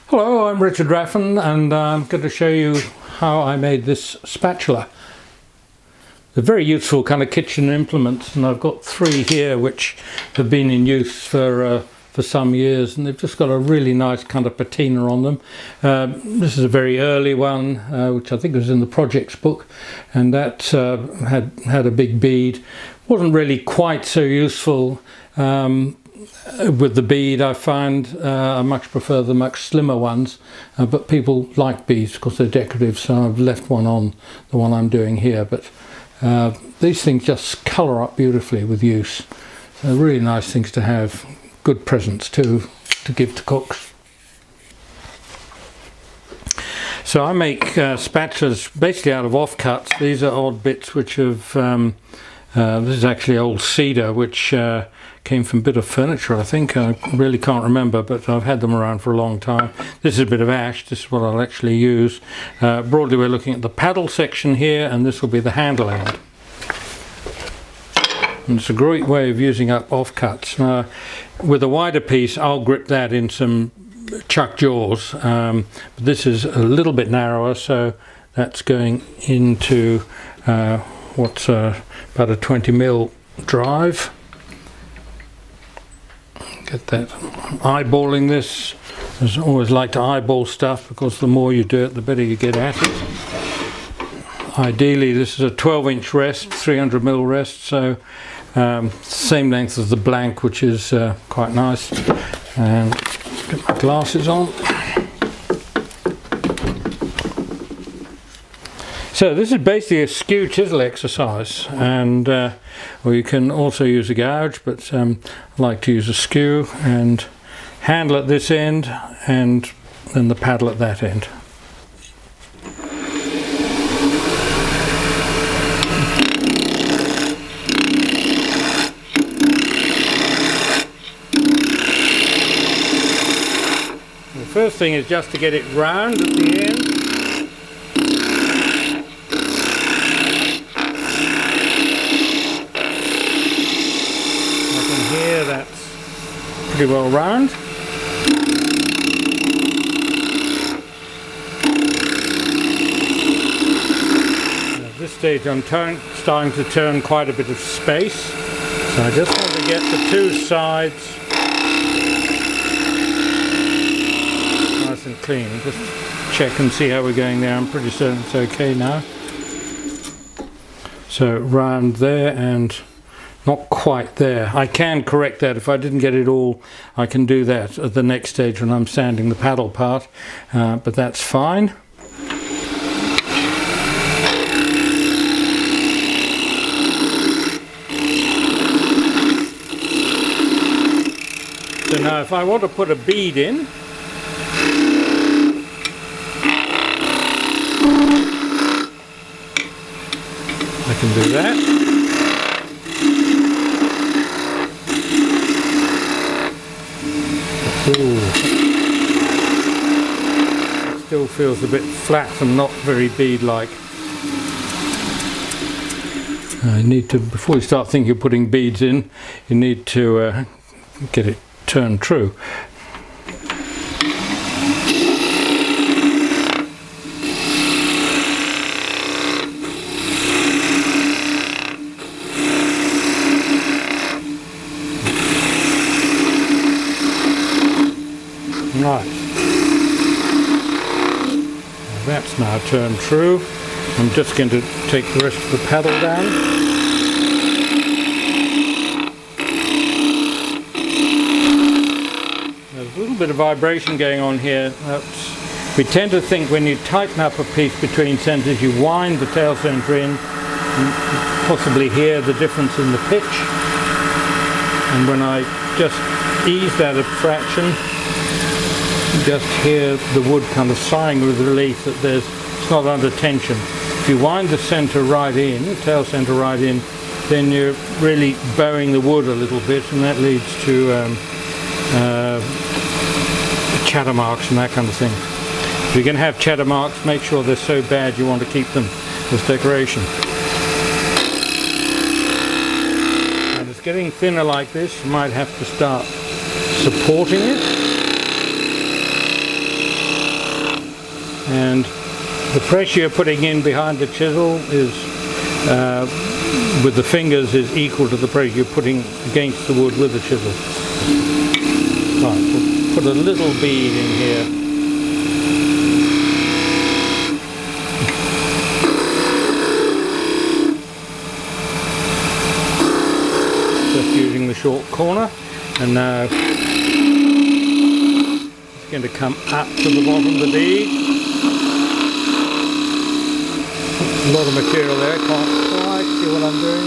Hello, I'm Richard Raffan, and I'm going to show you how I made this spatula. They're very useful kind of kitchen implements, and I've got three here which have been in use for some years, and they've just got a really nice kind of patina on them. This is a very early one, which I think was in the projects book, and that had a big bead. Wasn't really quite so useful. With the bead, I find I much prefer the much slimmer ones, but people like beads because they're decorative, so I've left one on, the one I'm doing here. But these things just colour up beautifully with use. They're really nice things to have, good presents too, to give to cooks. So I make spatulas basically out of offcuts. These are odd bits which have, this is actually old cedar, which came from a bit of furniture, I think. I really can't remember, but I've had them around for a long time. This is a bit of ash. This is what I'll actually use. Broadly, we're looking at the paddle section here, and this will be the handle end. And it's a great way of using up offcuts. With a wider piece, I'll grip that in some chuck jaws. But this is a little bit narrower, so that's going into what's about a 20mm drive. Get that. Eyeballing this. I always like to eyeball stuff because the more you do it, the better you get at it. Ideally, this is a 12-inch rest, 300mm rest, so same length as the blank, which is quite nice. And get my glasses on. So this is basically a skew chisel exercise, and or you can also use a gouge, but I like to use a skew and handle at this end and then the paddle at that end. The first thing is just to get it round at the end. Here that's pretty well round. At this stage I'm starting to turn quite a bit of space, so I just want to get the two sides nice and clean. Just check and see how we're going there. I'm pretty certain it's okay now. So round there and not quite there. I can correct that. If I didn't get it all, I can do that at the next stage when I'm sanding the paddle part, but that's fine. So now if I want to put a bead in, I can do that. Ooh. It still feels a bit flat and not very bead-like. I need to, before you start thinking of putting beads in, you need to get it turned true. Right, that's now turned true. I'm just going to take the rest of the paddle down. There's a little bit of vibration going on here. We tend to think when you tighten up a piece between centres, you wind the tail centre in and possibly hear the difference in the pitch. And when I just ease that a fraction, just hear the wood kind of sighing with relief that it's not under tension. If you wind the centre right in, tail centre right in, then you're really bowing the wood a little bit, and that leads to chatter marks and that kind of thing. If you're going to have chatter marks, make sure they're so bad you want to keep them as decoration. And it's getting thinner like this, you might have to start supporting it. and the pressure you're putting in behind the chisel is with the fingers is equal to the pressure you're putting against the wood with the chisel. Right, we'll put a little bead in here. Just using the short corner, and now it's going to come up to the bottom of the bead. A lot of material there, can't quite see what I'm doing.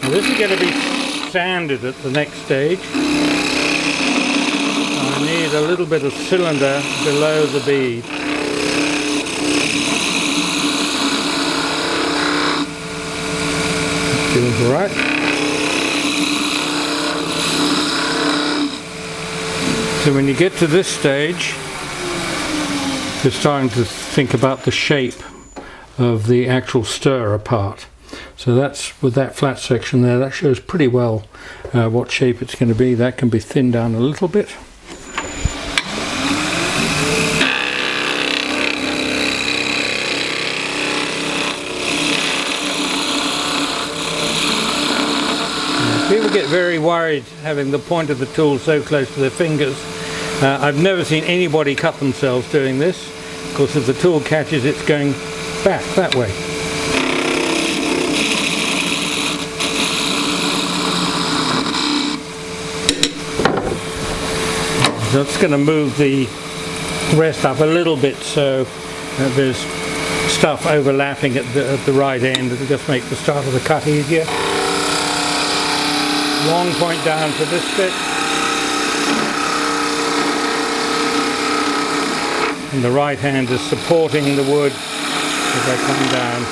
Now this is going to be sanded at the next stage. I need a little bit of cylinder below the bead. Feels all right. So when you get to this stage, it's time to think about the shape of the actual stirrer part. So that's with that flat section there, that shows pretty well what shape it's going to be. That can be thinned down a little bit. People get very worried having the point of the tool so close to their fingers. I've never seen anybody cut themselves doing this. Of course, if the tool catches, it's going back that way. So it's going to move the rest up a little bit so there's stuff overlapping at the right end. It'll just make the start of the cut easier. Long point down to this bit, and the right hand is supporting the wood as I come down.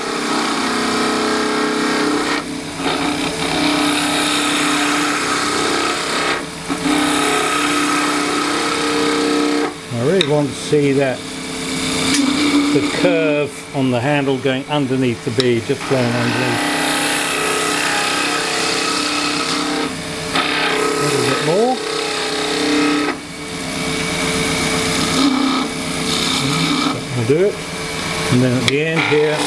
I really want to see that the curve on the handle going underneath the bead, just flowing underneath. More. I'll do it, and then at the end here,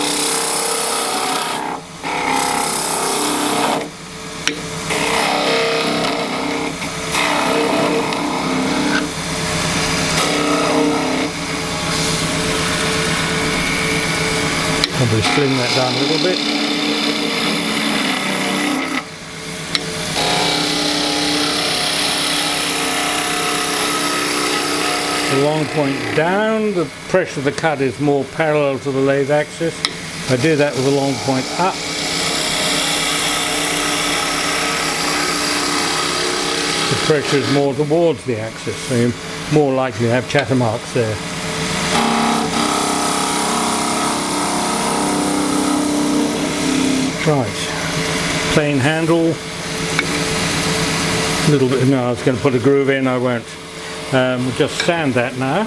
probably slim that down a little bit. The long point down, the pressure of the cut is more parallel to the lathe axis. I do that with the long point up. The pressure is more towards the axis, so you're more likely to have chatter marks there. Right, plain handle. A little bit, no, I was going to put a groove in, I won't. We'll just sand that now.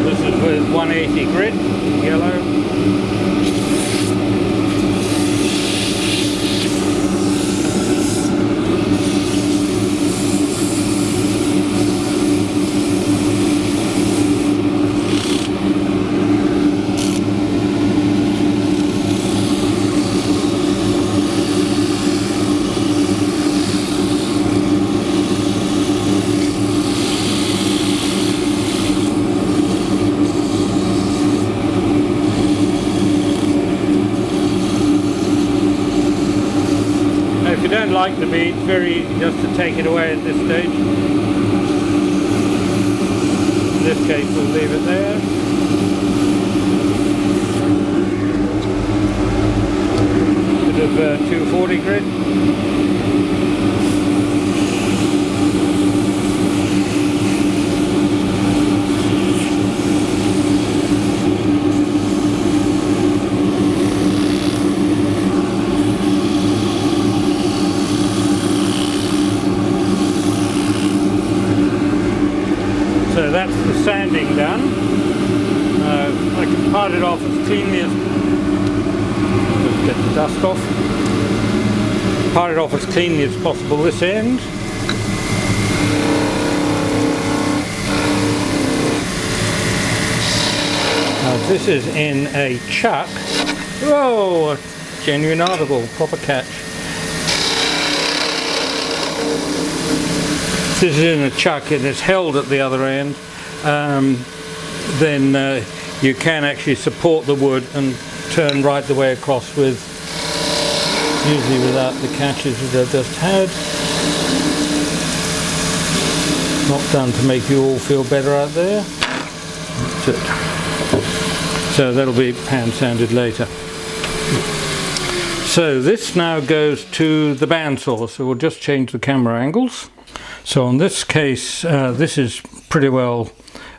This is with 180 grit, yellow. If you don't like the bead, it's very easy just to take it away at this stage. In this case, we'll leave it there. Bit of 240 grit. So that's the sanding done. I can part it off as cleanly as, just get the dust off, part it off as cleanly as possible this end. Now this is in a chuck. Whoa, a genuine article, proper catch. This is in a chuck and it's held at the other end. Then you can actually support the wood and turn right the way across with, usually without the catches that I've just had. Not done to make you all feel better out there. That's it. So that'll be hand sanded later. So this now goes to the bandsaw, so we'll just change the camera angles. So in this case, this is pretty well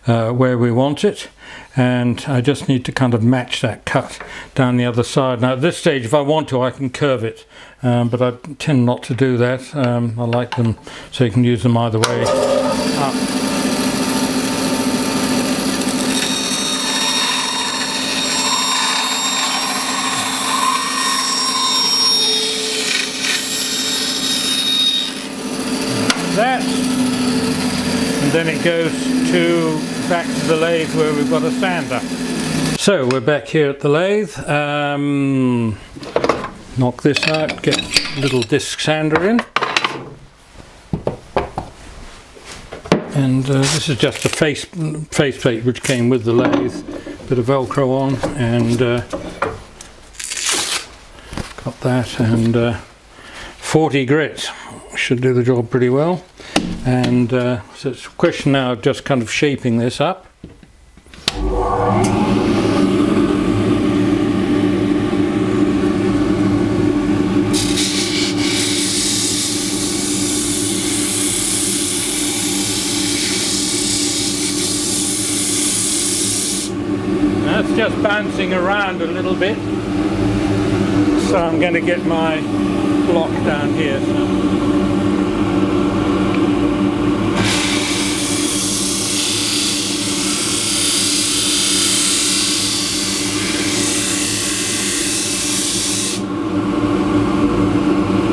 where we want it, and I just need to kind of match that cut down the other side. Now at this stage, if I want to, I can curve it, but I tend not to do that. I like them so you can use them either way up. That, and then it goes back to the lathe where we've got a sander. So we're back here at the lathe. Knock this out, get a little disc sander in, and this is just a faceplate which came with the lathe. Bit of Velcro on, and got that, and 40 grit should do the job pretty well. And so it's a question now of just kind of shaping this up. That's just bouncing around a little bit. So I'm going to get my block down here.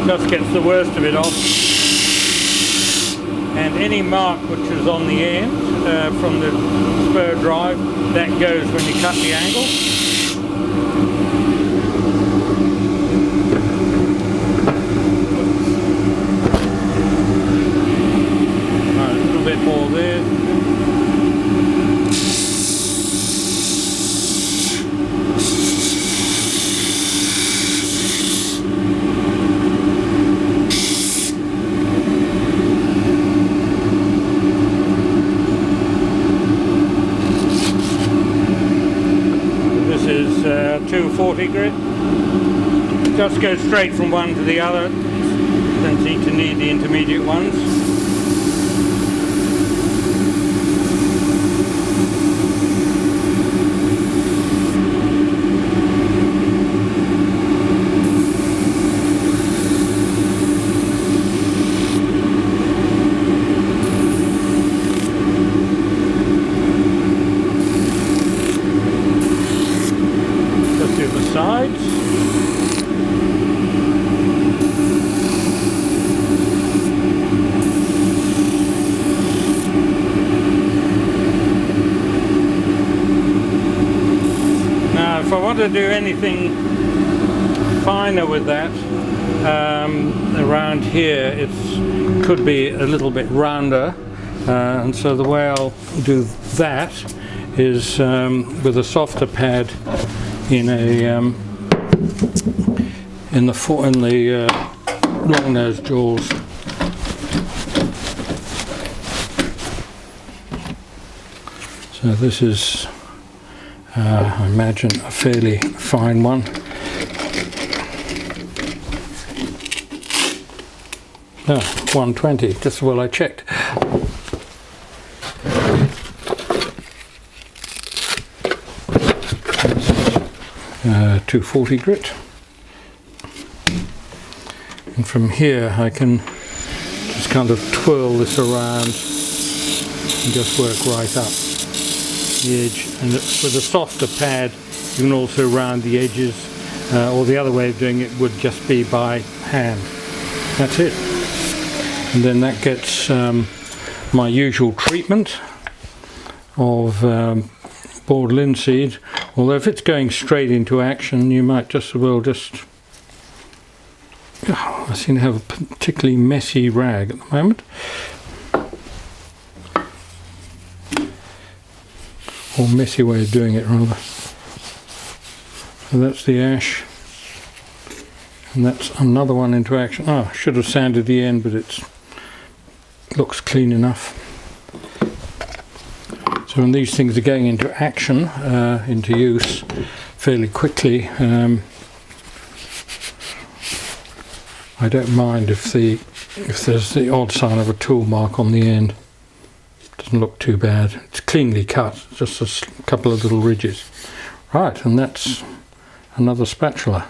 Just gets the worst of it off, and any mark which is on the end from the spur drive, that goes when you cut the angle. Right, a little bit more there. This is 240 grit. Just go straight from one to the other. Don't seem to need the intermediate ones. Sides. Now if I want to do anything finer with that, around here it could be a little bit rounder, and so the way I'll do that is with a softer pad in the long nose jaws. So this is, I imagine, a fairly fine one. No, 120, just well I checked. 240 grit, and from here I can just kind of twirl this around and just work right up. the edge, and with a softer pad you can also round the edges, or the other way of doing it would just be by hand. That's it. And then that gets my usual treatment of boiled linseed, although if it's going straight into action you might just as well I seem to have a particularly messy rag at the moment, or messy way of doing it rather. So that's the ash, and that's another one into action. I should have sanded the end, but it looks clean enough. So when these things are going into action, into use fairly quickly, I don't mind if there's the odd sign of a tool mark on the end. Doesn't look too bad. It's cleanly cut, just a couple of little ridges. Right, and that's another spatula.